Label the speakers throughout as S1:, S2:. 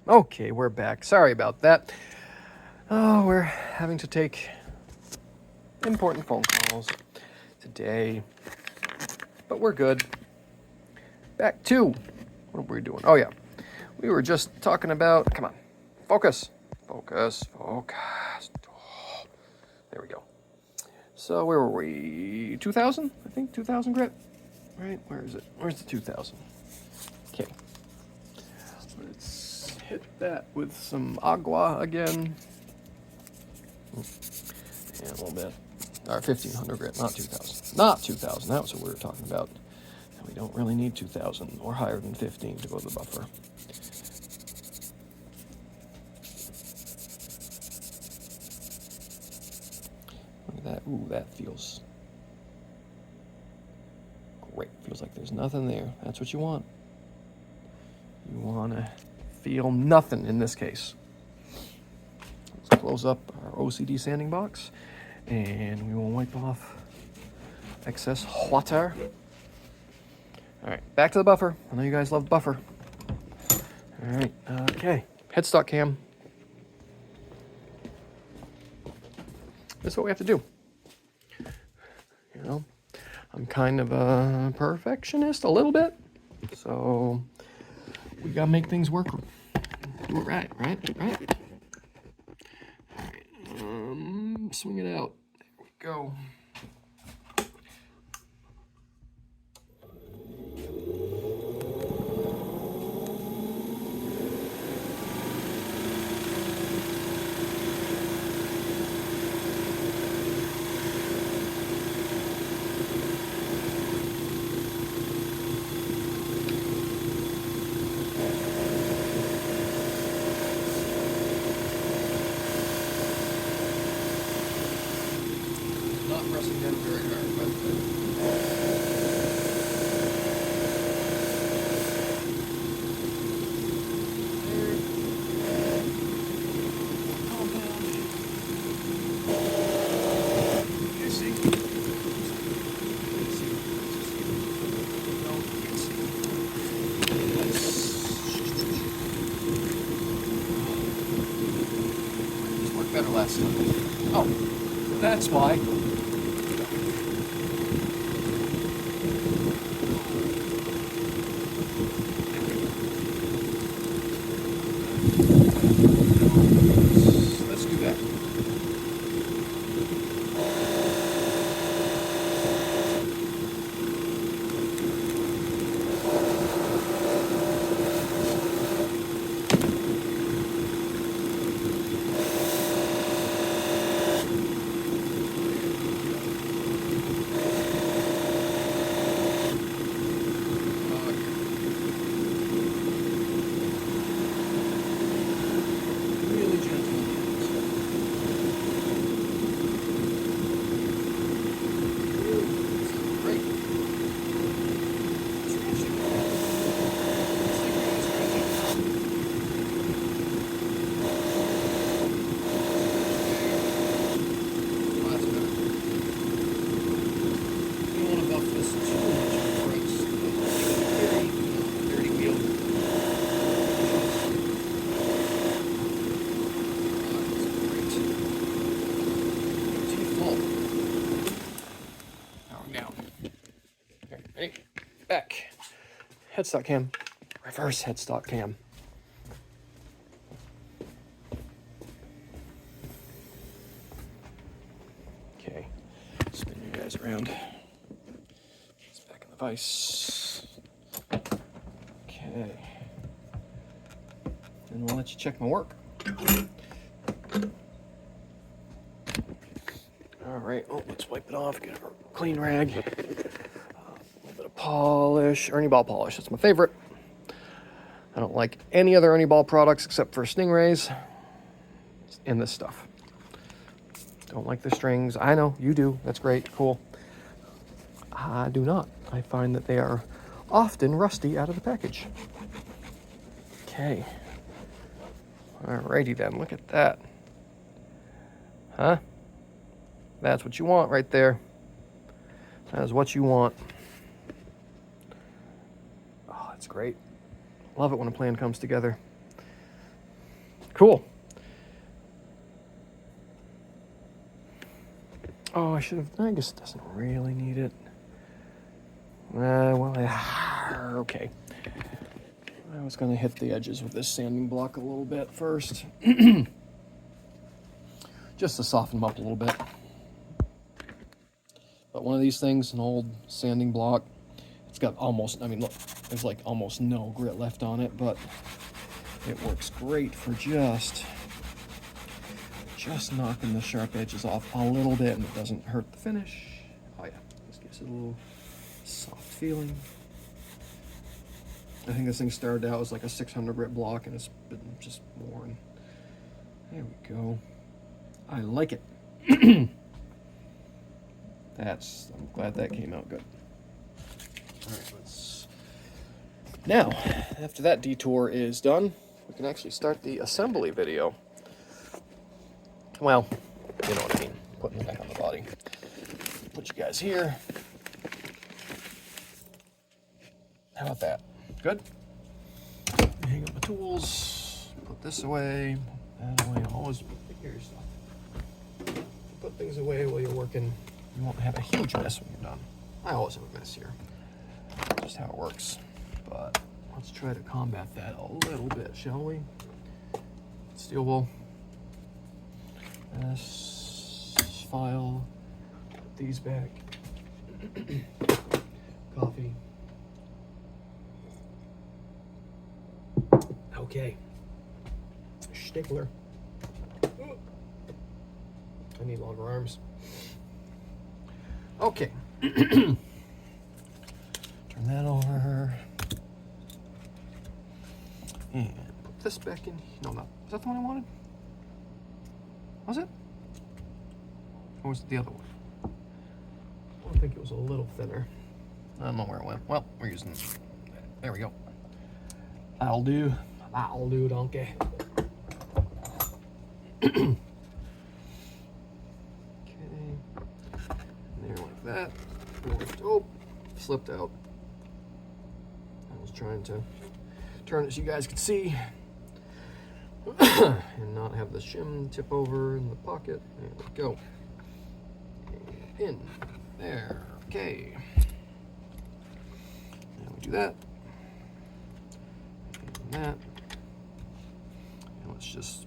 S1: Okay, we're back. Sorry about that. Oh, we're having to take important phone calls today, but we're good. Back to what were we doing? Oh, yeah. We were just talking about, come on, focus. Focus. Oh, there we go. So, where were we? 2000? I think 2000 grit? Right? Where is it? Where's the 2000? Okay. Let's hit that with some agua again. Yeah, a little bit. Or 1500 grit, not 2000. Not 2000, that was what we were talking about. And we don't really need 2000 or higher than 15 to go to the buffer. Look at that. Ooh, that feels great. Feels like there's nothing there. That's what you want. You want to feel nothing in this case. Let's close up our OCD sanding box and we will wipe off excess water. All right, back to the buffer. I know you guys love buffer. All right, okay. Headstock cam. This is what we have to do. You know, I'm kind of a perfectionist a little bit, so we gotta make things work. Do it right. All right. Swing it out. There we go. Not pressing down very hard, but better last time. Oh, that's why. Let's do that. Really gentle. Great. Ready? Back. Headstock cam. Reverse headstock cam. Okay. Spin you guys around. It's back in the vise. Okay. And we'll let you check my work. All right. Oh, let's wipe it off. Get a clean rag. A little bit of polish. Ernie Ball polish. That's my favorite. I don't like any other Ernie Ball products except for Stingrays and this stuff. Don't like the strings. I know, you do. That's great. Cool. I do not. I find that they are often rusty out of the package. Okay. Alrighty then. Look at that. Huh? That's what you want right there. That is what you want. Oh, that's great. Love it when a plan comes together. Cool. Oh, I should have. I guess it doesn't really need it. Well, okay. I was going to hit the edges with this sanding block a little bit first. Just to soften them up a little bit. But one of these things, an old sanding block, it's got almost, I mean, look, there's like almost no grit left on it, but it works great for just knocking the sharp edges off a little bit, and it doesn't hurt the finish. Oh yeah, this gives it a little soft feeling. I think this thing started out as like a 600 grit block, and it's been just worn. There we go. I like it. I'm glad that came out good. All right, now, after that detour is done, we can actually start the assembly video. Well, you know what I mean, putting it back on the body. Put you guys here. How about that? Good? Hang up my tools, put this away, that away. Always take care of your stuff. Put things away while you're working. You won't have a huge mess when you're done. I always have a mess here. Just how it works. But let's try to combat that a little bit, shall we? Steel wool. This file. Put these back. Coffee. Okay. Stapler. I need longer arms. Okay. Turn that over. And put this back in. No, not. Is that the one I wanted? Was it? Or was it the other one? I think it was a little thinner. I don't know where it went. Well, we're using. There we go. That'll do. That'll do, donkey. Okay. There, like that. Oh, slipped out. I was trying to turn it so you guys could see and not have the shim tip over in the pocket. There we go. In. There. Okay. Now we do that. And that. And let's just,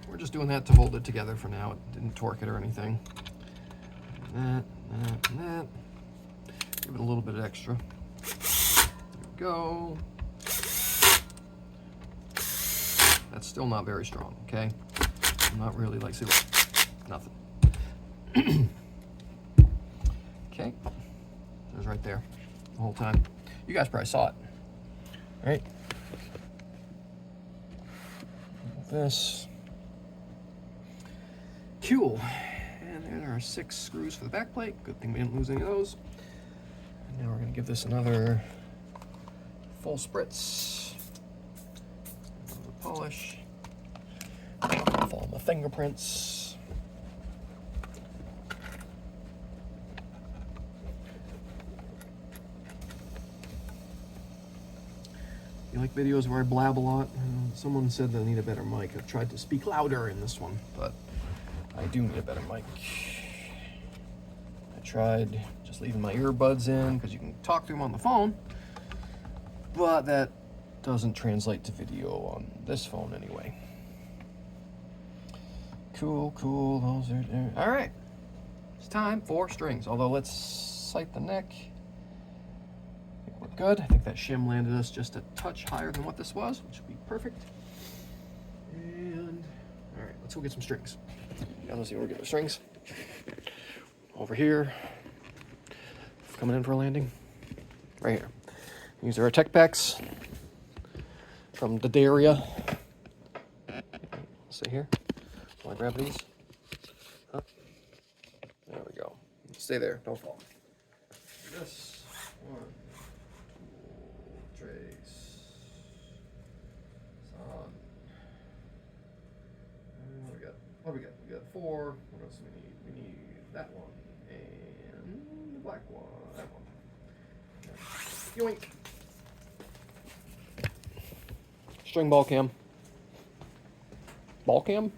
S1: we're just doing that to hold it together for now. It didn't torque it or anything. And that, and that. Give it a little bit extra. There we go. That's still not very strong, okay? I'm not really like, see, look, nothing. Okay, it was right there the whole time. You guys probably saw it, right? This. Cool. And there are 6 screws for the back plate. Good thing we didn't lose any of those. And now we're going to give this another full spritz. Polish. Follow my fingerprints. You like videos where I blab a lot? Someone said that I need a better mic. I've tried to speak louder in this one, but I do need a better mic. I tried just leaving my earbuds in because you can talk to them on the phone, but that doesn't translate to video on this phone anyway. Cool, cool. Those are there. All right. It's time for strings. Although let's sight the neck. We're good. I think that shim landed us just a touch higher than what this was, which would be perfect. And all right, let's go get some strings. Now let's see where we get the strings. Over here. Coming in for a landing. Right here. These are our tech packs from Dadaria. See here. Want to grab these? Huh? There we go. Stay there. Don't fall. This one, two, trace. On. What do we got? What do we got? We got 4. What else do we need? We need that one and the black one. That one. Yoink. String ball cam. ball cam.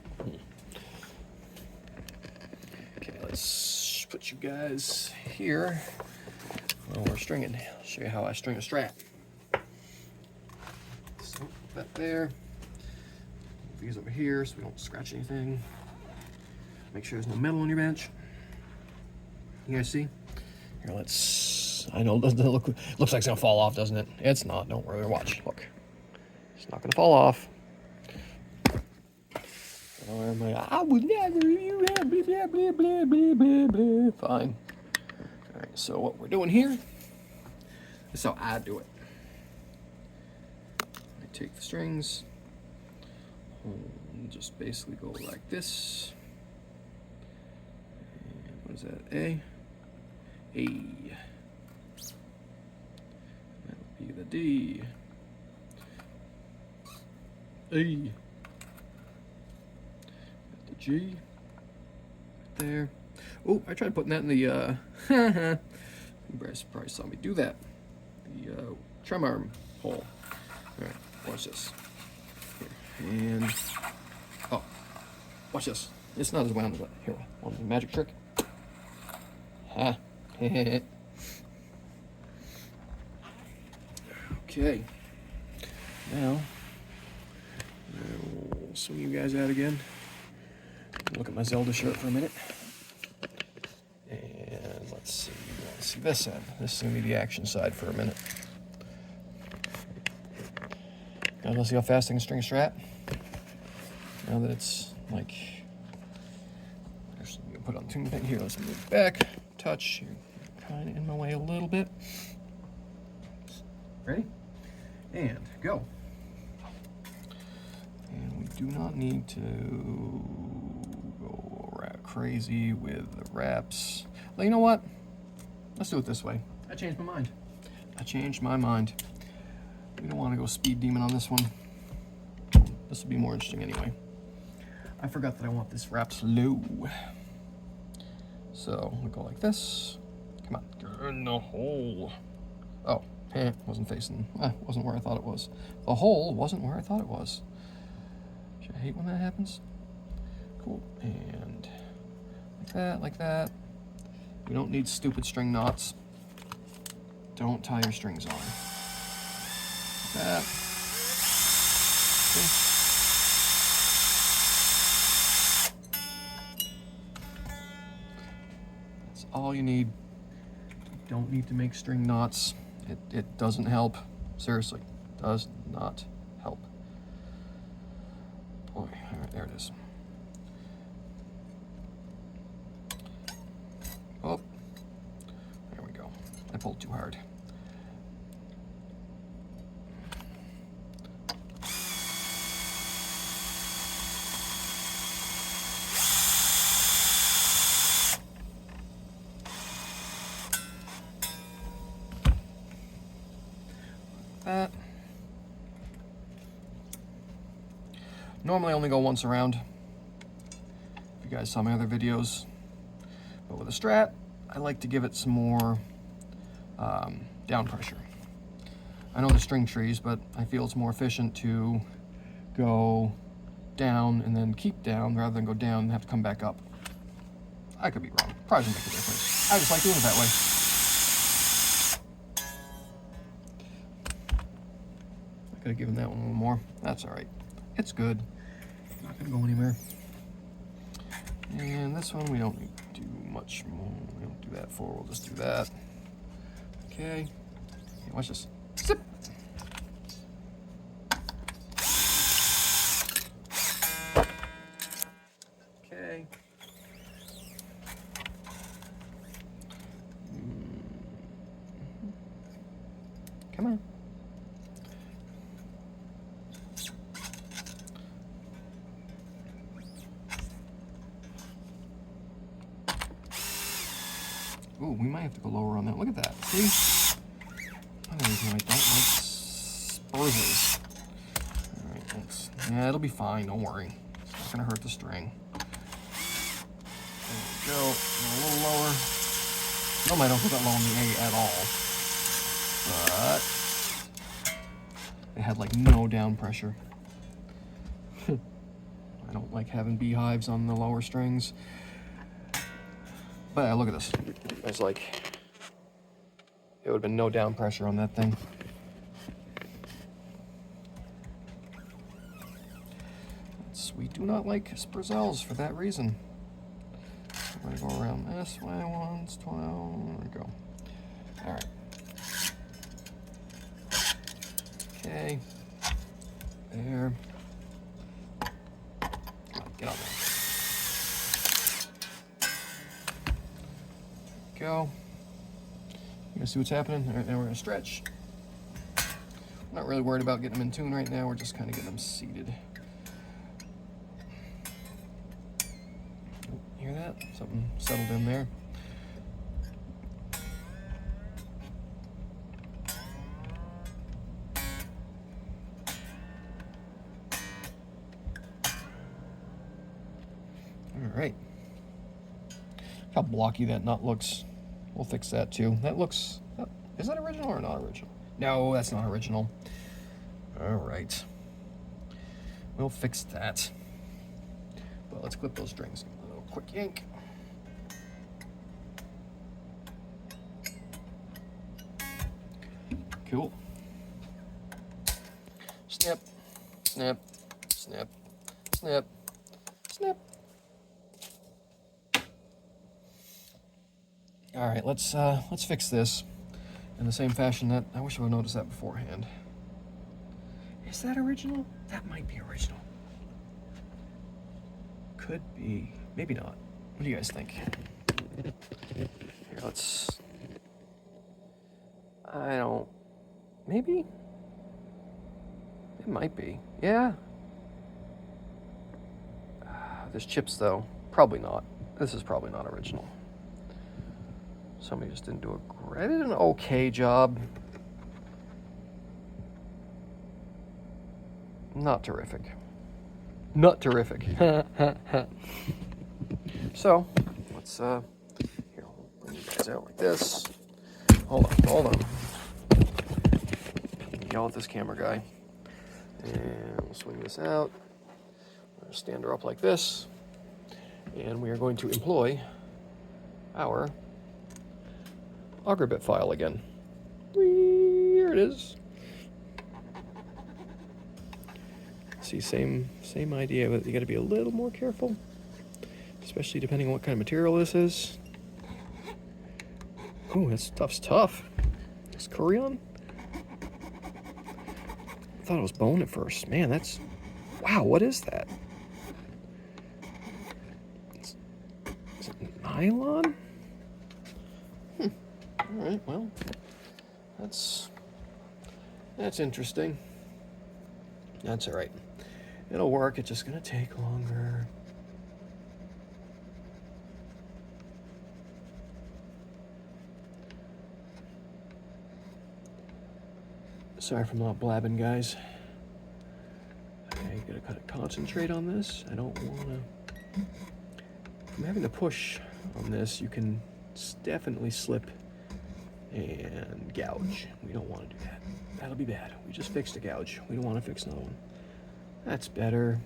S1: Okay, let's put you guys here. Well, we're stringing. I'll show you how I string a Strat. So put that there. Move these over here so we don't scratch anything. Make sure there's no metal on your bench. You guys see? Here, let's. I know it doesn't look. Looks like it's gonna fall off, doesn't it? It's not. Don't worry. Watch. Look. It's not gonna fall off. I would never. You have blah blah blah blah blah blah blah. Fine. All right. So what we're doing here is how I do it. I take the strings. And just basically go like this. And what is that? A. That would be the D. A. The G. Right there. Oh, I tried putting that in the, you guys probably saw me do that. The trim arm hole. Alright, watch this. Here. And, oh, watch this. It's not as wound as that. Here, one magic trick. Ha. Okay. Now, we'll swing you guys out again. Look at my Zelda shirt for a minute. And let's see. Let's see this end. This is going to be the action side for a minute. Now let's see how fast I can string a Strat. Now that it's like, actually, put it on the tuning peg here. Let's move it back. Touch. You're kind of in my way a little bit. Ready? And go. And we do not need to go crazy with the wraps. Well, you know what? Let's do it this way. I changed my mind. We don't want to go speed demon on this one. This will be more interesting anyway. I forgot that I want this wrapped low. So we'll go like this. Come on, get in the hole. Oh, wasn't facing, wasn't where I thought it was. The hole wasn't where I thought it was. Should I hate when that happens? Cool, and like that. We don't need stupid string knots. Don't tie your strings on. Like that. Okay. That's all you need. You don't need to make string knots. It doesn't help. Seriously, does not help. Boy, all right, there it is. Oh, there we go. I pulled too hard. That. Normally I only go once around. If you guys saw my other videos. But with a Strat, I like to give it some more down pressure. I know the string trees, but I feel it's more efficient to go down and then keep down rather than go down and have to come back up. I could be wrong. Probably doesn't make a difference. I just like doing it that way. I could have given that one a little more. That's all right. It's good. Not gonna go anywhere. And this one we don't need to do much more. We don't do that for. We'll just do that. Okay. Watch this. Zip. Okay. Come on. Ooh, we might have to go lower on that. Look at that. See? Another reason I don't like spurs. Alright, yeah, it'll be fine. Don't worry. It's not going to hurt the string. There we go. A little lower. Normally I don't put that low on the A at all. But it had like no down pressure. I don't like having beehives on the lower strings. But look at this. It's like, it would have been no down pressure on that thing. We do not like Sprizzels for that reason. I'm gonna go around this way once, 12, there we go. All right. Okay, there. Come on, get on there. Go. You gonna see what's happening? All right, now we're gonna stretch. I'm not really worried about getting them in tune right now. We're just kind of getting them seated. Hear that? Something settled in there. All right. How blocky that nut looks. We'll fix that too. That looks, is that original or not original? No, that's not original. All right. We'll fix that. But let's clip those strings. A little quick yank. Cool. Snip, snip, snip, snip, snip. All right, let's fix this in the same fashion that I wish I would have noticed that beforehand. Is that original? That might be original. Could be, maybe not. What do you guys think? Here, let's. I don't. Maybe. It might be. Yeah. There's chips though. Probably not. This is probably not original. Somebody just didn't do I did an okay job. Not terrific. Not terrific. So, let's, here, we'll bring you guys out like this. Hold on. Yell at this camera guy. And we'll swing this out. We'll stand her up like this. And we are going to employ our auger bit file again. Here it is. See, same idea, but you got to be a little more careful, especially depending on what kind of material this is. Oh, that stuff's tough. Is Corian? I thought it was bone at first. Man, that's, wow, what is that? Is it nylon? All right, well, that's interesting. That's all right. It'll work, it's just gonna take longer. Sorry if I'm not blabbing, guys. Okay, gotta concentrate on this. I don't wanna, I'm having to push on this. You can definitely slip and gouge. We don't wanna do that. That'll be bad. We just fixed a gouge. We don't wanna fix another one. That's better.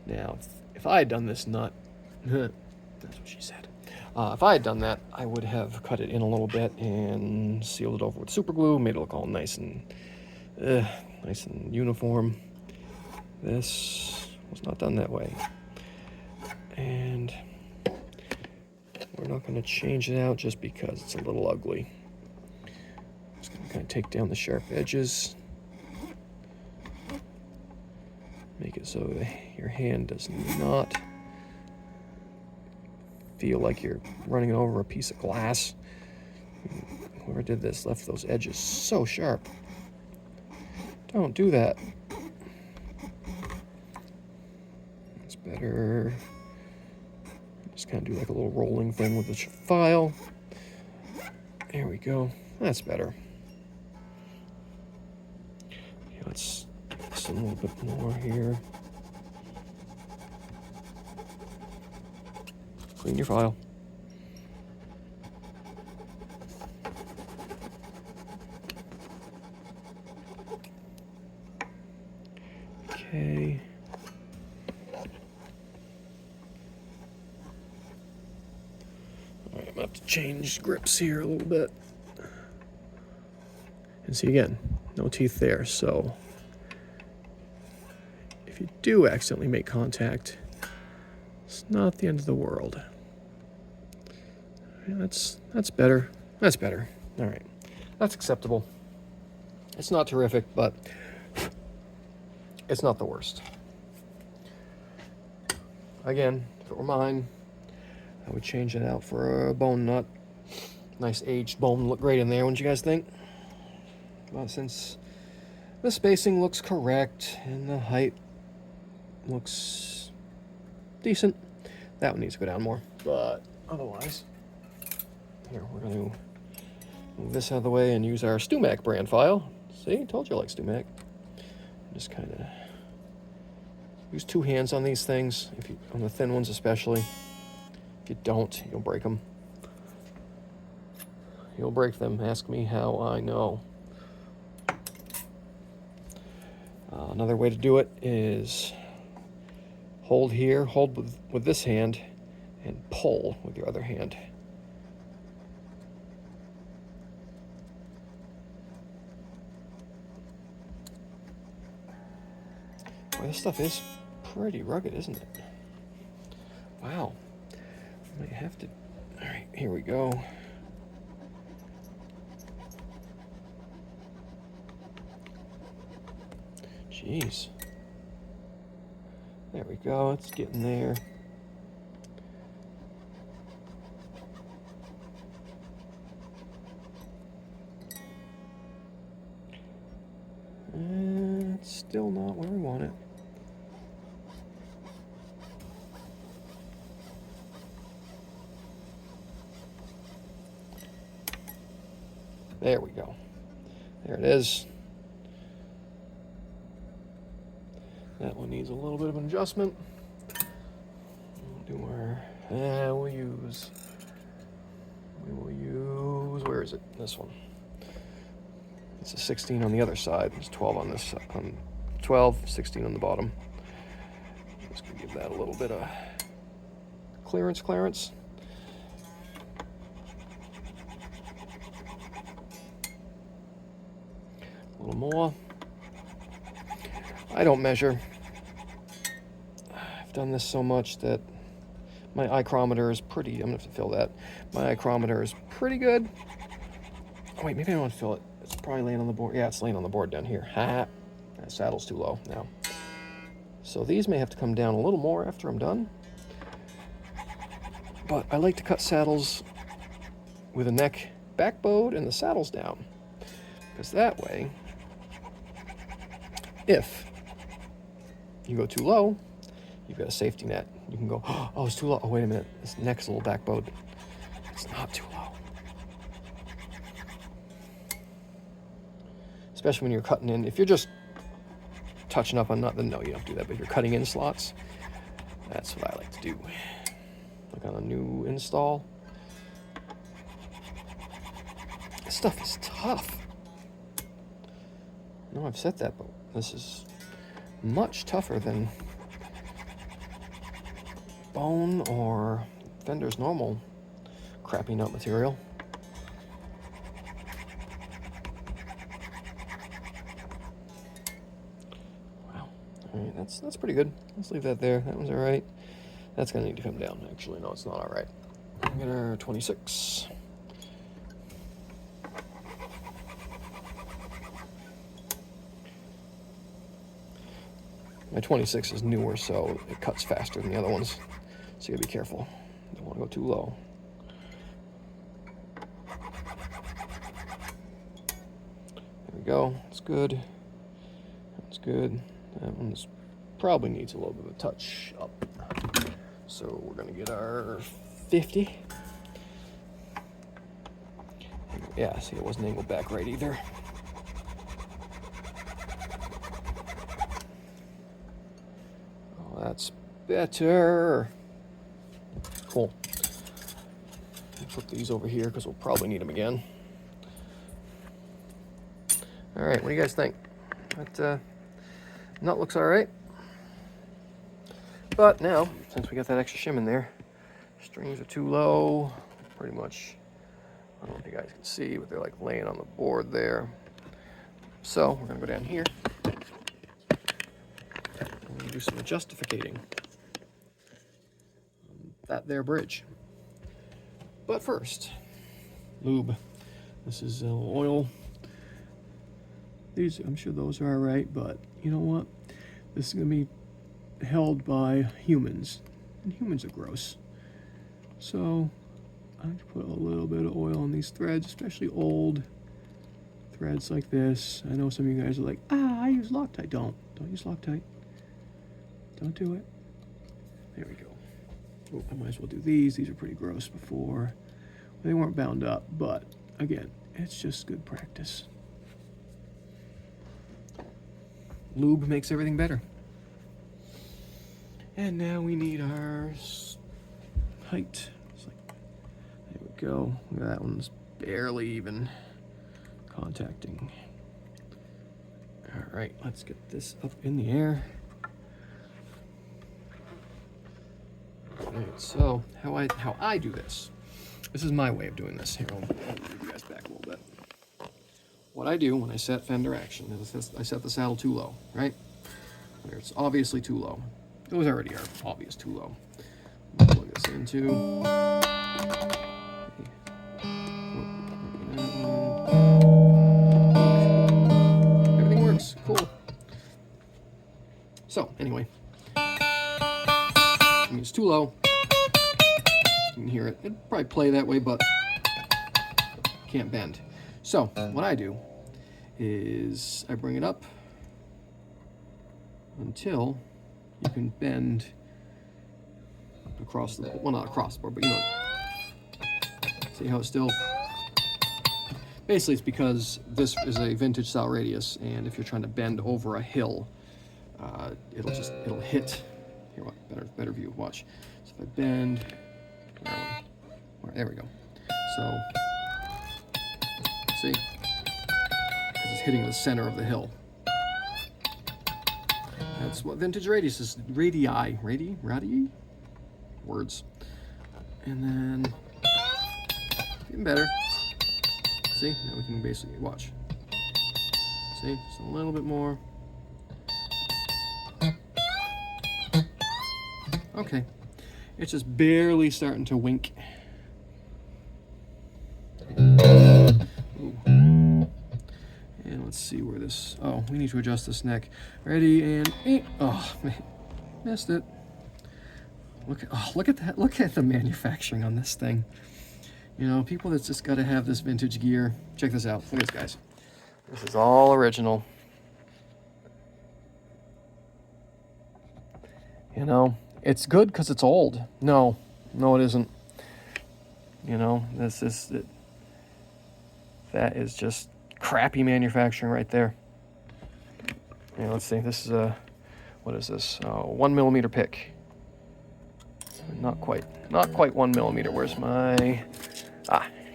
S1: Now, if I had done this nut, that's what she said. If I had done that, I would have cut it in a little bit and sealed it over with super glue, made it look all nice and uniform. This was not done that way. And we're not going to change it out just because it's a little ugly. Just going to kind of take down the sharp edges. Make it so your hand does not feel like you're running over a piece of glass. Whoever did this left those edges so sharp. Don't do that. It's better. Just kind of do like a little rolling thing with the file. There we go. That's better. Okay, let's just a little bit more here. Clean your file. okay. All right, I'm gonna have to change grips here a little bit. And see, again, no teeth there, so if you do accidentally make contact, it's not the end of the world. Yeah, that's better. That's better. All right, that's acceptable. It's not terrific, but it's not the worst. Again, if it were mine, I would change it out for a bone nut. Nice aged bone, look great in there, wouldn't you guys think? Well, since the spacing looks correct and the height looks decent, that one needs to go down more. But otherwise, here, we're going to move this out of the way and use our StewMac brand file. See, told you I like StewMac. Just kind of use two hands on these things, if you, on the thin ones especially. If you don't, you'll break them. You'll break them. Ask me how I know. Another way to do it is hold here, hold with this hand, and pull with your other hand. Boy, this stuff is pretty rugged, isn't it? Wow. I might have to... All right, here we go. Jeez. There we go, it's getting there. And it's still not where we want it. There we go. There it is. That one needs a little bit of an adjustment. We will use, where is it? This one. It's a 16 on the other side. There's 12 on this, 12, 16 on the bottom. Just gonna give that a little bit of clearance. A little more. I don't measure. I've done this so much that my ichrometer is pretty, I'm gonna have to fill that. My ichrometer is pretty good. Oh wait, maybe I don't want to fill it. It's probably laying on the board. Yeah, it's laying on the board down here. Ha! That saddle's too low now. So these may have to come down a little more after I'm done. But I like to cut saddles with a neck back bowed and the saddles down. Because that way, if you go too low, you've got a safety net. You can go, oh, it's too low. Oh, wait a minute. This neck's a little back bowed. It's not too low. Especially when you're cutting in. If you're just touching up on nothing, no, you don't do that. But if you're cutting in slots, that's what I like to do. Like on a new install. This stuff is tough. I know I've said that, but this is much tougher than bone or Fender's normal crappy nut material. Wow. All right, that's pretty good. Let's leave that there. That one's all right. That's gonna need to come down. Actually, no, it's not all right. I'm gonna 26. My 26 is newer, so it cuts faster than the other ones. So you gotta be careful. Don't want to go too low. There we go. It's good. That's good. That one's probably needs a little bit of a touch up. So we're gonna get our 50. Yeah, see, it wasn't angled back right either. Oh, that's better. Cool. Put these over here because we'll probably need them again. All right, what do you guys think? That nut looks all right. But now, since we got that extra shim in there, strings are too low, pretty much. I don't know if you guys can see, but they're like laying on the board there. So we're gonna go down here. We're gonna do some adjustificating on that there bridge. But first, lube. This is oil. These, I'm sure those are all right, but you know what? This is gonna be held by humans, and humans are gross. So I put a little bit of oil on these threads, especially old threads like this. I know some of you guys are like, I use Loctite. Don't use Loctite. Don't do it. There we go. Oh, I might as well do these. These are pretty gross before. They weren't bound up, but again, it's just good practice. Lube makes everything better. And now we need our height. There we go. Look at that one's barely even contacting. All right, let's get this up in the air. All right, so how I do this. This is my way of doing this. Here, I'll move you guys back a little bit. What I do when I set fender action is I set the saddle too low, right? There, it's obviously too low. Those already are obvious too low. Plug this into. Everything works. Cool. So anyway, I mean, it's too low. You can hear it. It'd probably play that way, but can't bend. So what I do is I bring it up until you can bend across the, well, not across the board, but you know, see how it's still, basically it's because this is a vintage style radius, and if you're trying to bend over a hill, it'll hit. Here, what, better view, watch. So if I bend, where are we? There we go. So, see? Because it's hitting the center of the hill. That's what vintage radius is. Radii? Words. And then, even better. See? Now we can basically watch. See? Just a little bit more. Okay. It's just barely starting to wink. Ooh. And let's see where this, oh, we need to adjust this neck. Ready, and, oh, man, missed it. Look at that, look at the manufacturing on this thing. You know, people that's just got to have this vintage gear. Check this out, look at this, guys. This is all original. You know, it's good because it's old. No, it isn't. You know, this is it. That is just crappy manufacturing right there. Yeah, let's see. This is a, what is this? 1 millimeter pick. Not quite 1 millimeter. Where's my?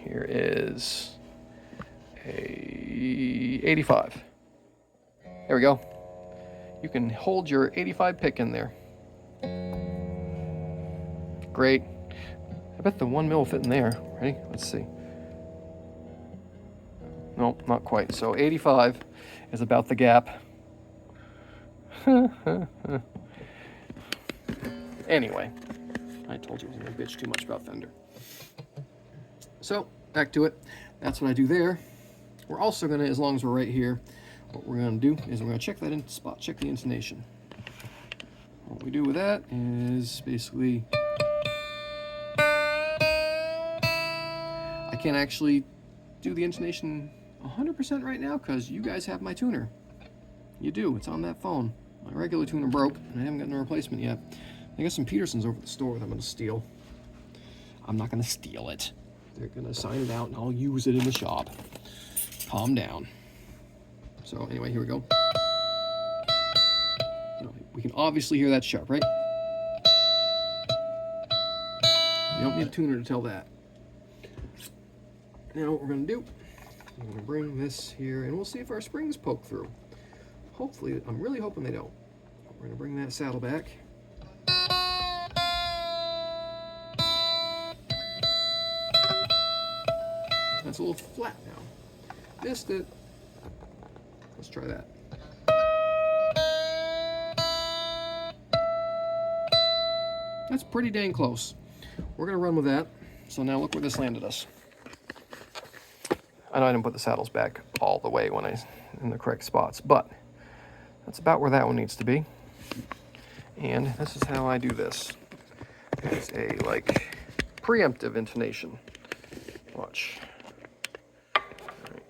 S1: Here is a 85. There we go. You can hold your 85 pick in there. Great. I bet the 1 mil will fit in there. Ready? Let's see. Nope, not quite. So 85 is about the gap. Anyway, I told you I was going to bitch too much about fender. So, back to it. That's what I do there. We're also going to, as long as we're right here, what we're going to do is we're going to check that spot, check the intonation. What we do with that is basically, I can't actually do the intonation 100% right now because you guys have my tuner. You do, it's on that phone. My regular tuner broke and I haven't gotten a replacement yet. I got some Petersons over at the store that I'm going to steal. I'm not going to steal it. They're going to sign it out and I'll use it in the shop. Calm down. So anyway, here we go. We can obviously hear that sharp, right? You don't need a tuner to tell that. Now what we're going to do, I'm going to bring this here and we'll see if our springs poke through. Hopefully, I'm really hoping they don't. We're going to bring that saddle back. That's a little flat now. Let's try that. That's pretty dang close. We're gonna run with that. So now look where this landed us. I know I didn't put the saddles back all the way when in the correct spots, but that's about where that one needs to be. And this is how I do this. It's a like preemptive intonation. Watch. All right.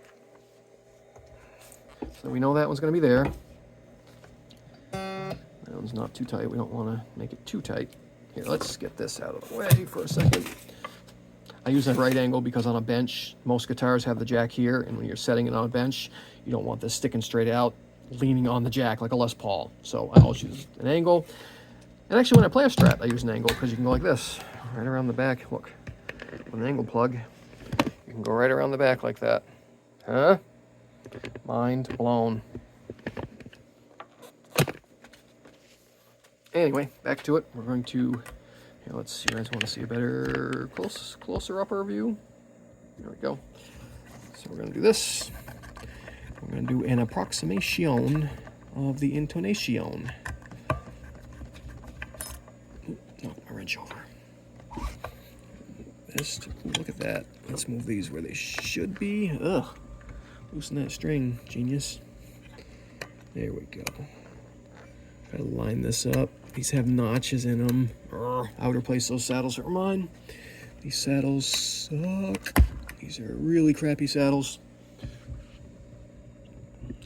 S1: So we know that one's gonna be there. That one's not too tight. We don't wanna make it too tight. Here, let's get this out of the way for a second. I use a right angle because on a bench, most guitars have the jack here, and when you're setting it on a bench, you don't want this sticking straight out, leaning on the jack like a Les Paul. So I always use an angle. And actually, when I play a Strat, I use an angle because you can go like this, right around the back. Look, with an angle plug, you can go right around the back like that. Huh? Mind blown. Anyway, back to it. We're going to, here, let's see, you guys want to see a better, closer upper view? There we go. So we're going to do this. We're going to do an approximation of the intonation. No, a wrench over. Look at that. Let's move these where they should be. Ugh. Loosen that string, genius. There we go. Gotta line this up. These have notches in them. I would replace those saddles that were mine. These saddles suck. These are really crappy saddles.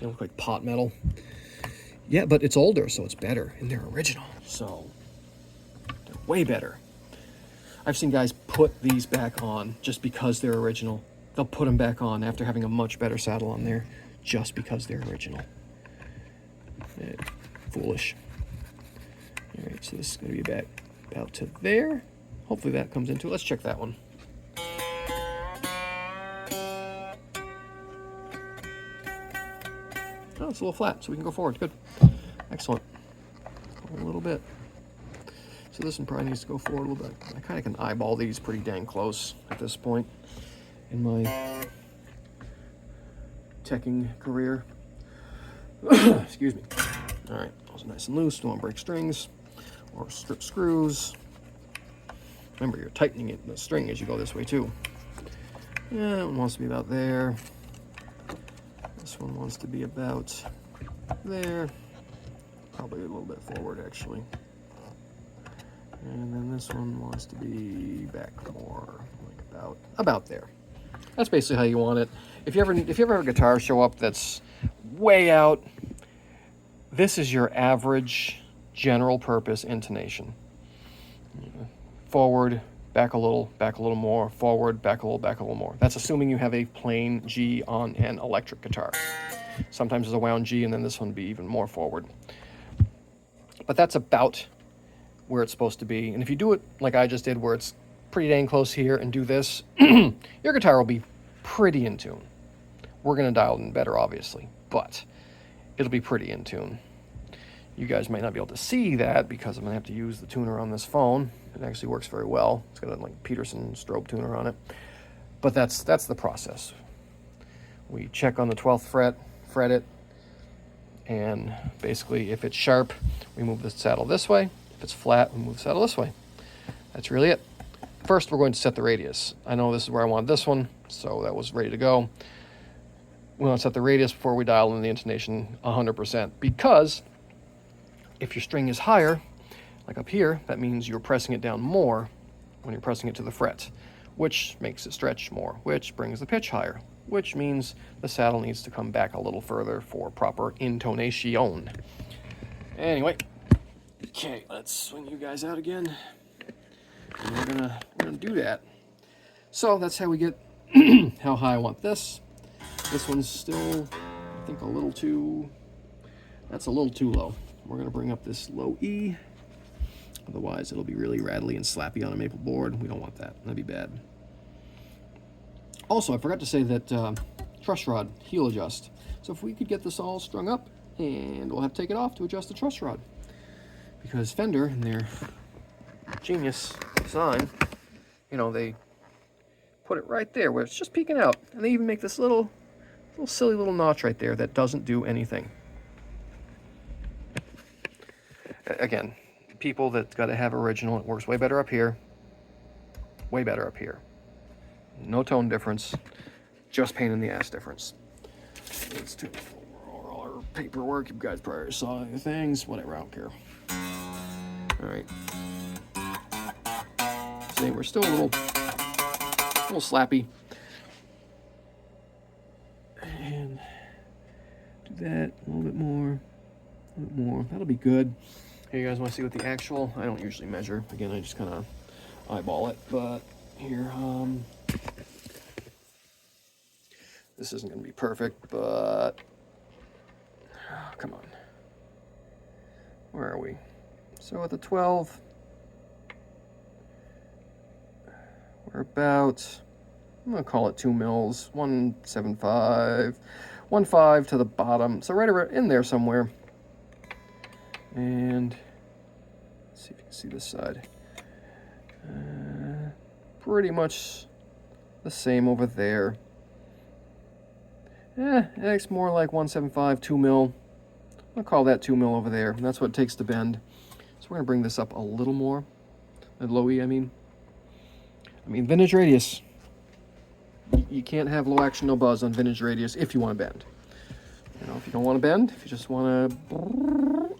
S1: They look like pot metal. Yeah, but it's older, so it's better. And they're original, so they're way better. I've seen guys put these back on just because they're original. They'll put them back on after having a much better saddle on there just because they're original. Foolish. All right, so this is going to be back about to there. Hopefully that comes into it. Let's check that one. Oh, it's a little flat, so we can go forward. Good. Excellent. A little bit. So this one probably needs to go forward a little bit. I kind of can eyeball these pretty dang close at this point in my teching career. Excuse me. All right, those are nice and loose. Don't want to break strings or strip screws. Remember, you're tightening it, the string as you go this way too. Yeah, that one wants to be about there. This one wants to be about there. Probably a little bit forward, actually. And then this one wants to be back more, like about there. That's basically how you want it. If you ever have a guitar show up that's way out, this is your average general purpose intonation. Forward, back a little more, forward, back a little more. That's assuming you have a plain G on an electric guitar. Sometimes there's a wound G, and then this one would be even more forward. But that's about where it's supposed to be. And if you do it like I just did, where it's pretty dang close here, and do this, your guitar will be pretty in tune. We're going to dial it in better, obviously, but it'll be pretty in tune. You guys might not be able to see that because I'm going to have to use the tuner on this phone. It actually works very well. It's got a like Peterson strobe tuner on it. But that's the process. We check on the 12th fret it, and basically if it's sharp, we move the saddle this way. If it's flat, we move the saddle this way. That's really it. First, we're going to set the radius. I know this is where I want this one, so that was ready to go. We want to set the radius before we dial in the intonation 100%, because if your string is higher, like up here, that means you're pressing it down more when you're pressing it to the fret, which makes it stretch more, which brings the pitch higher, which means the saddle needs to come back a little further for proper intonation. Anyway, okay, let's swing you guys out again. And we're gonna do that. So that's how we get how high I want this. This one's still, I think, that's a little too low. We're gonna bring up this low E. Otherwise, it'll be really rattly and slappy on a maple board. We don't want that. That'd be bad. Also, I forgot to say that truss rod heel adjust. So if we could get this all strung up, and we'll have to take it off to adjust the truss rod. Because Fender, in their genius design, you know, they put it right there where it's just peeking out. And they even make this little silly little notch right there that doesn't do anything. Again, people that got to have original, it works way better up here. Way better up here. No tone difference, just pain in the ass difference. Let's do all our paperwork. You guys probably saw the things, whatever, I don't care. All right. See, we're still a little slappy. And do that a little bit more, That'll be good. Here, you guys want to see what the actual, I don't usually measure. Again, I just kind of eyeball it, but here, this isn't going to be perfect, but come on. Where are we? So at the 12, we're about, I'm going to call it 2 mils, 175, 1.5 to the bottom. So right around in there somewhere. And let's see if you can see this side. Pretty much the same over there. It's more like 175, 2 mil. I'll call that 2 mil over there. And that's what it takes to bend. So we're going to bring this up a little more. The low E, I mean vintage radius. You can't have low action, no buzz on vintage radius if you want to bend. You know, if you don't want to bend, if you just want to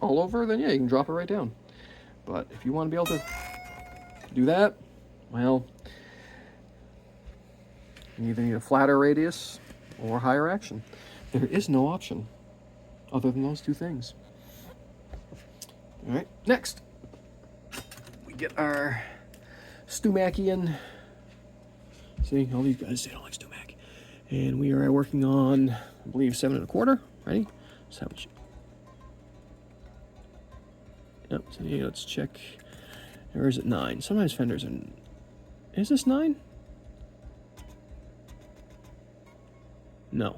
S1: all over, then yeah, you can drop it right down. But if you want to be able to do that, well, you either need a flatter radius or higher action. There is no option other than those two things. All right, next, we get our Stumacian. See, all these guys, they don't like Stumac. And we are working on, I believe, 7 1/4. Ready? So yep, so yeah, let's check. Or is it 9? Sometimes fenders are. Is this 9? No.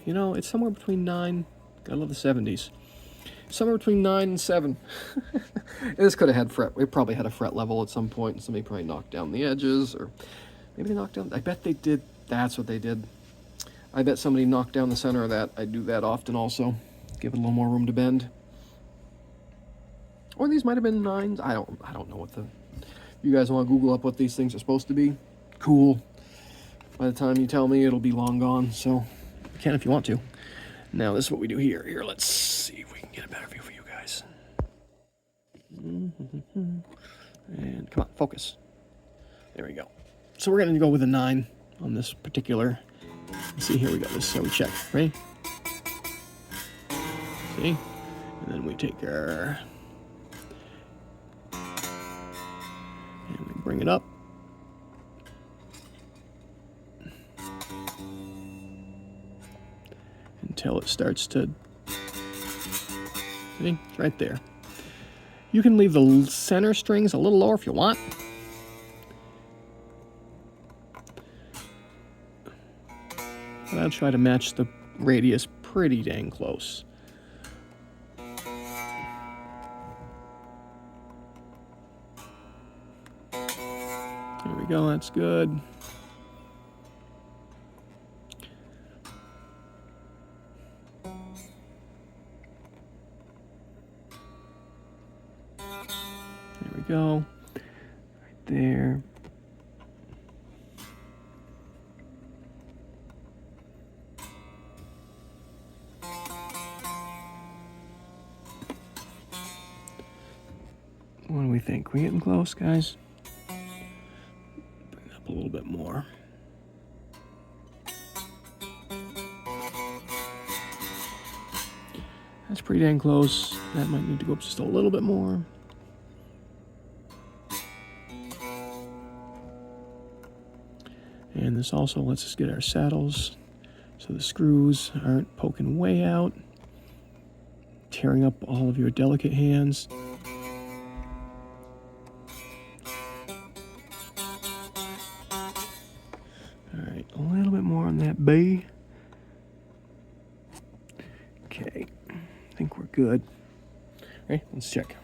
S1: You know, it's somewhere between 9. I love the 70s. Somewhere between 9 and 7. This could have had fret. We probably had a fret level at some point, and somebody probably knocked down the edges, or maybe they knocked down. I bet they did. That's what they did. I bet somebody knocked down the center of that. I do that often also. Give it a little more room to bend. Or these might have been 9s. I don't know what the. You guys want to Google up what these things are supposed to be? Cool. By the time you tell me, it'll be long gone. So you can if you want to. Now this is what we do here. Here, let's see if we can get a better view for you guys. And come on, focus. There we go. So we're going to go with a 9 on this particular. Let's see, here we go. This is how we check. Ready? See? And then we take our. And we bring it up. Until it starts to. See? It's right there. You can leave the center strings a little lower if you want. But I'll try to match the radius pretty dang close. There we go, that's good. There we go, right there. What do we think? We getting close, guys? Bring it up a little bit more. That's pretty dang close. That might need to go up just a little bit more. And this also lets us get our saddles so the screws aren't poking way out, tearing up all of your delicate hands. Alright, a little bit more on that B. Okay, I think we're good. Okay, let's check.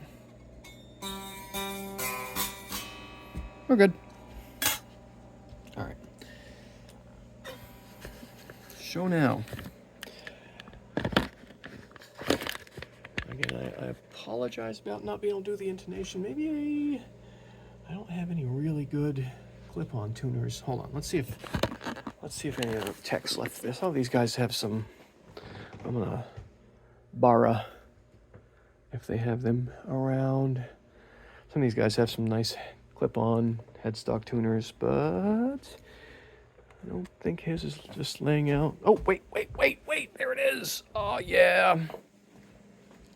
S1: We're good. All right. Show now. Again, I apologize about not being able to do the intonation. Maybe I don't have any really good clip-on tuners. Hold on. Let's see if any of the techs left this. Some of these guys have some. I'm gonna borrow if they have them around. Some of these guys have some nice clip-on headstock tuners, but I don't think his is just laying out. Oh, wait. There it is. Oh, yeah.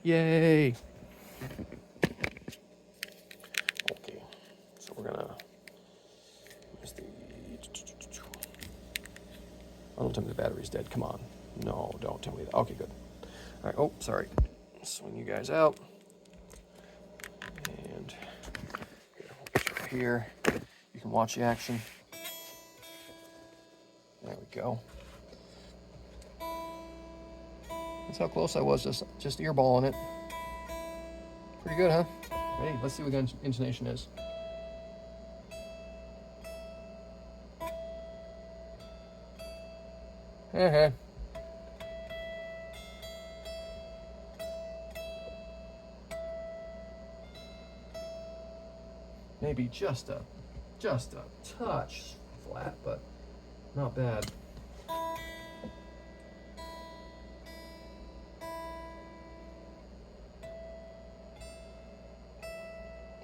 S1: Yay. Okay. So we're gonna use the... Oh, don't tell me the battery's dead. Come on. No, don't tell me that. Okay, good. All right. Oh, sorry. Swing you guys out. And here, you can watch the action. There we go. That's how close I was, just earballing it. Pretty good, huh? Hey, let's see what the intonation is. Maybe just a touch flat, but not bad.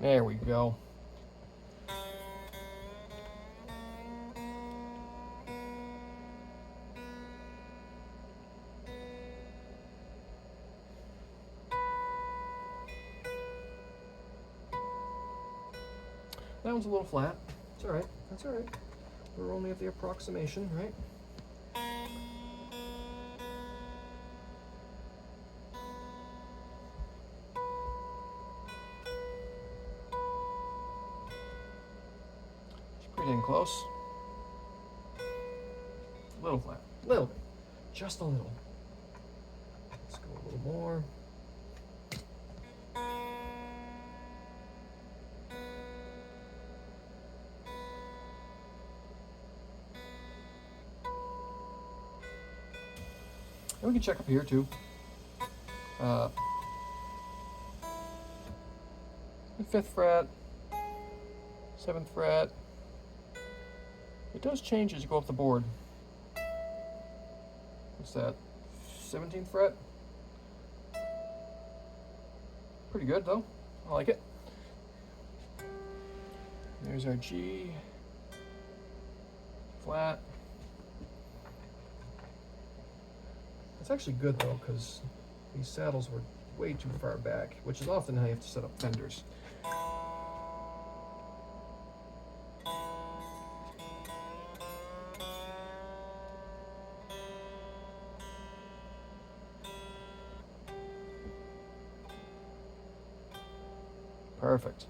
S1: There we go. That one's a little flat. It's all right. That's all right. We're only at the approximation, right? It's pretty dang close. A little flat. A little bit. Just a little. Let's go a little more. And we can check up here too. The 5th fret, 7th fret. It does change as you go up the board. What's that? 17th fret? Pretty good though. I like it. There's our G. Flat. It's actually good though, because these saddles were way too far back, which is often how you have to set up fenders. Perfect.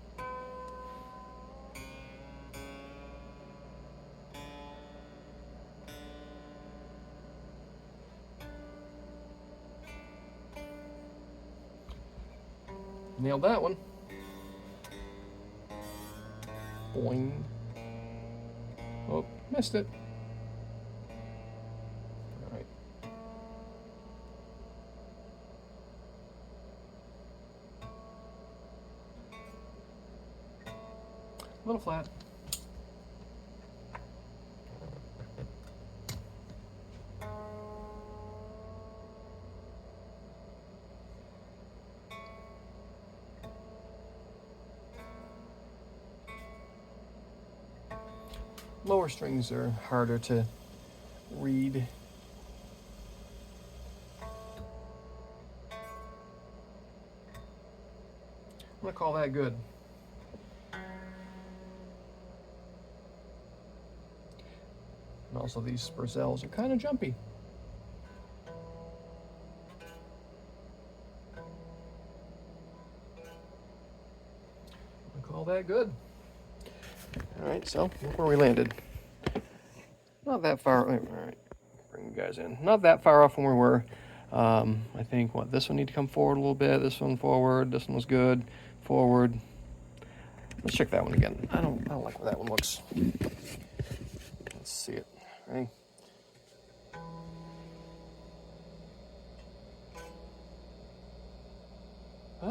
S1: Nailed that one. Boing. Oh, missed it. All right. A little flat. Lower strings are harder to read. I'm gonna call that good. And also these Spurzels are kind of jumpy. I'm gonna call that good. All right, so look where we landed. Not that far. All right, bring you guys in. Not that far off from where we were. I think this one need to come forward a little bit. This one forward. This one was good. Forward. Let's check that one again. I don't like where that one looks. Let's see it. Ready?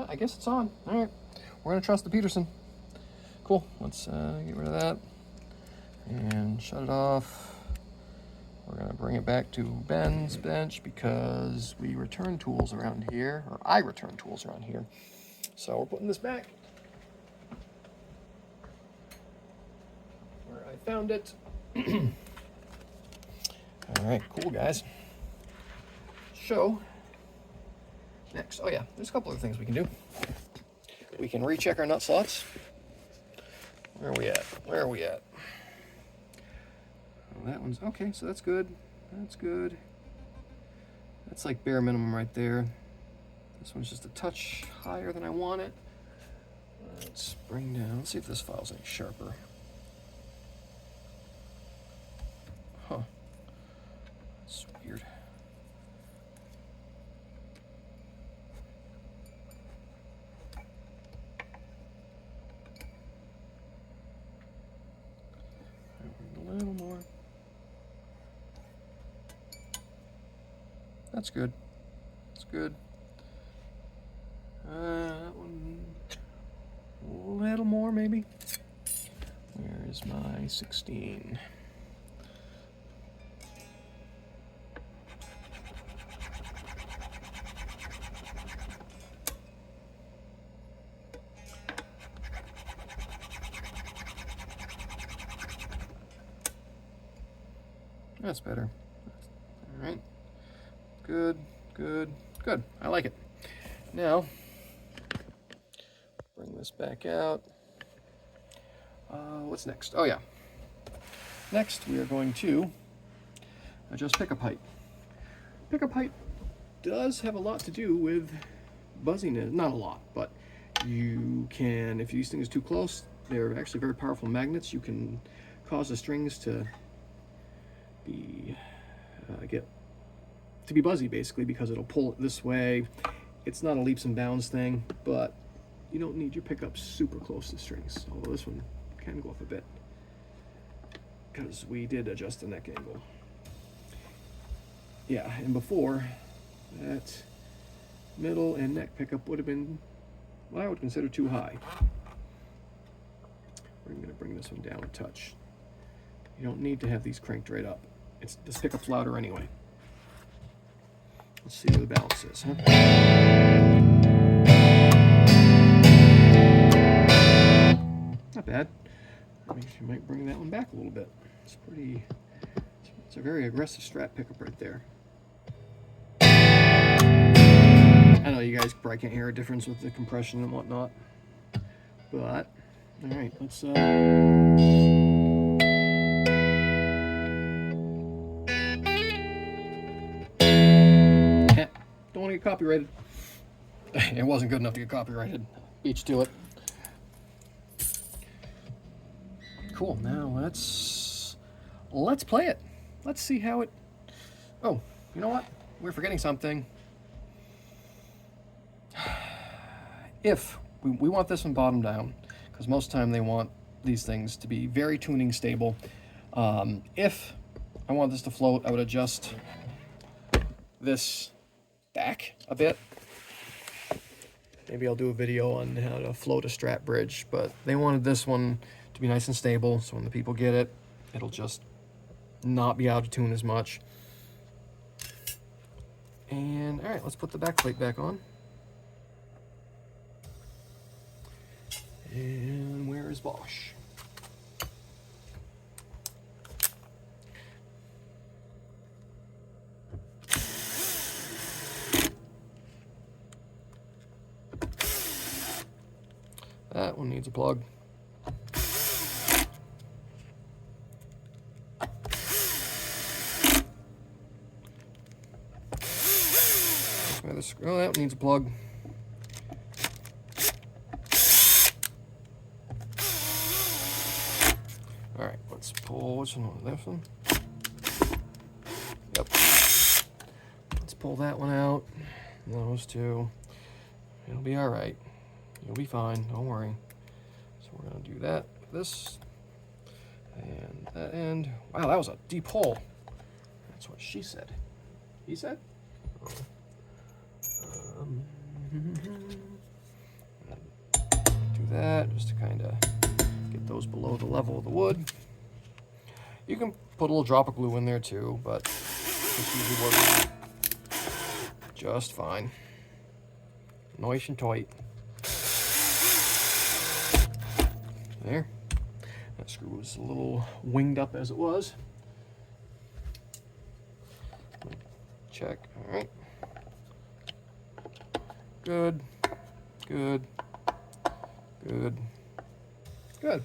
S1: I guess it's on. All right, we're gonna trust the Peterson. Cool. Let's get rid of that and shut it off. We're gonna bring it back to Ben's bench because we return tools around here, or I return tools around here. So we're putting this back where I found it. All right, cool guys. So next, oh yeah, there's a couple other things we can do. We can recheck our nut slots. Where are we at? Where are we at? Oh, that one's okay, so that's good. That's good. That's like bare minimum right there. This one's just a touch higher than I want it. Let's bring down, let's see if this file's any sharper. Huh. That's weird. A little more. That's good. That's good. That one, a little more maybe. Where is my 16? That's better. All right. Good, good, good. I like it. Now, bring this back out. What's next? Oh yeah. Next, we are going to adjust pickup height. Pickup height does have a lot to do with buzziness. Not a lot, but you can, if these things are too close, they're actually very powerful magnets. You can cause the strings to be be buzzy basically, because it'll pull it this way. It's not a leaps and bounds thing, but you don't need your pickups super close to the strings, although this one can go up a bit because we did adjust the neck angle. Yeah, and before, that middle and neck pickup would have been what I would consider too high. We're going to bring this one down a touch. You don't need to have these cranked right up. This pickup's louder anyway. Let's see where the balance is, huh? Not bad. I think you might bring that one back a little bit. It's a very aggressive Strat pickup right there. I know you guys probably can't hear a difference with the compression and whatnot, but all right, let's don't want to get copyrighted. It wasn't good enough to get copyrighted. Beat you to it. Cool. Now let's play it. Let's see how it. Oh, you know what? We're forgetting something. If we want this one bottom down, because most of the time they want these things to be very tuning stable. If I want this to float, I would adjust this back a bit. Maybe I'll do a video on how to float a Strat bridge, but they wanted this one to be nice and stable, so when the people get it, it'll just not be out of tune as much. And all right, let's put the back plate back on. And where is Bosch? That one needs a plug. Oh, that one needs a plug. All right, let's pull, which one was that one? Yep. Let's pull that one out. Those two. It'll be all right. You'll be fine, don't worry. So we're going to do that with this. And that end. Wow, that was a deep hole. That's what she said. He said? Oh. Do that just to kind of get those below the level of the wood. You can put a little drop of glue in there too, but this usually works just fine. Nice and tight. There. That screw was a little winged up as it was. Check. All right. Good. Good. Good. Good.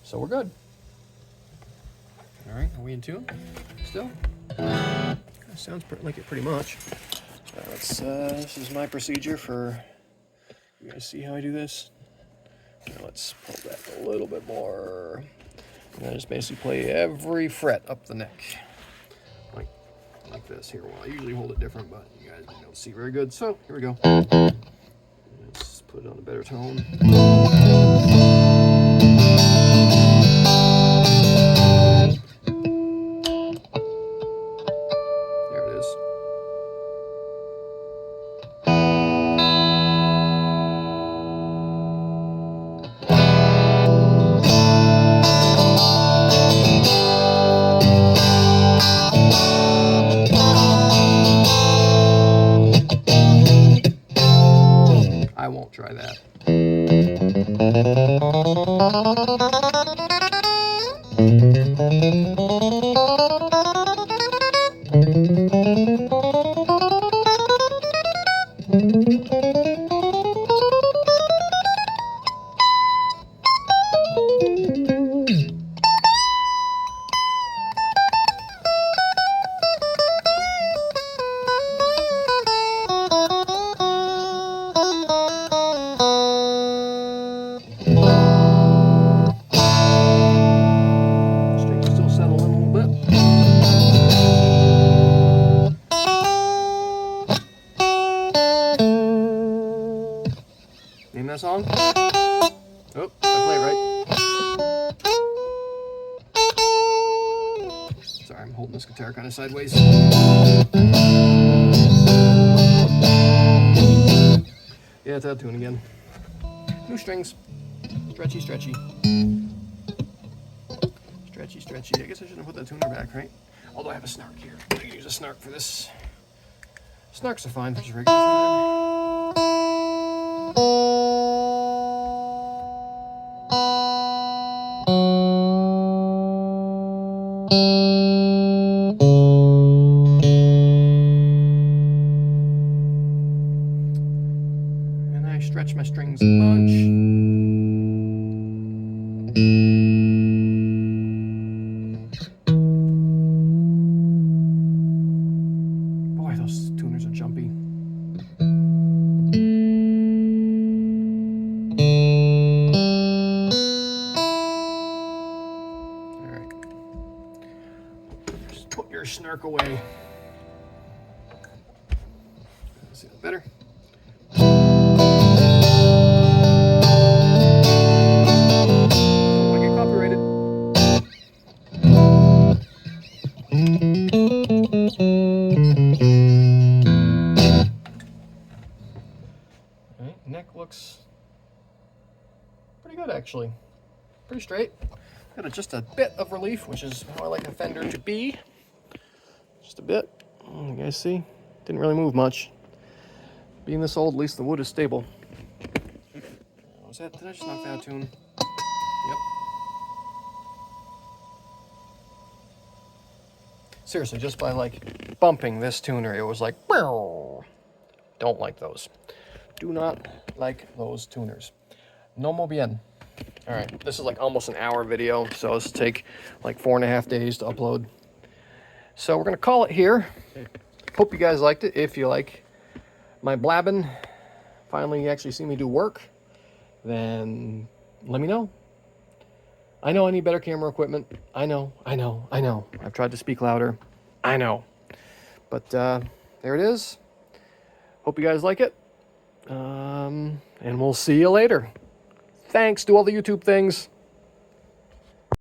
S1: So we're good. All right. Are we in tune? Still? Sounds like it pretty much. Let's. This is my procedure for. You guys see how I do this? Now let's pull back a little bit more. And I just basically play every fret up the neck. Like this here. Well, I usually hold it different, but you guys don't see very good. So here we go. Let's put it on a better tone. There it is. I won't try that. Name that song? Oh, I play it right. Sorry, I'm holding this guitar kind of sideways. Yeah, it's that tune again. New strings. Stretchy, stretchy. Stretchy, stretchy. I guess I shouldn't have put that tuner back, right? Although I have a snark here. I can use a snark for this. Snarks are fine for just regular tuner. And I stretch my strings a bunch. Boy, those tuners are jumpy. All right. Just put your snark away. See that better? Don't want to get copyrighted. All right, neck looks pretty good actually. Pretty straight. Got just a bit of relief, which is how I like a Fender to be. Just a bit. You guys see? Didn't really move much. Being this old, at least the wood is stable. Was that? Did I just knock that out of tune? Yep. Seriously, just by like bumping this tuner, it was like, don't like those. Do not like those tuners. No more bien. All right, this is like almost an hour video, so this will take like 4.5 days to upload. So we're gonna call it here. Hope you guys liked it. If you like my blabbing, finally you actually see me do work, then let me know. I know I need better camera equipment. I know. I've tried to speak louder. I know. But there it is. Hope you guys like it. And we'll see you later. thanks, do all the YouTube things.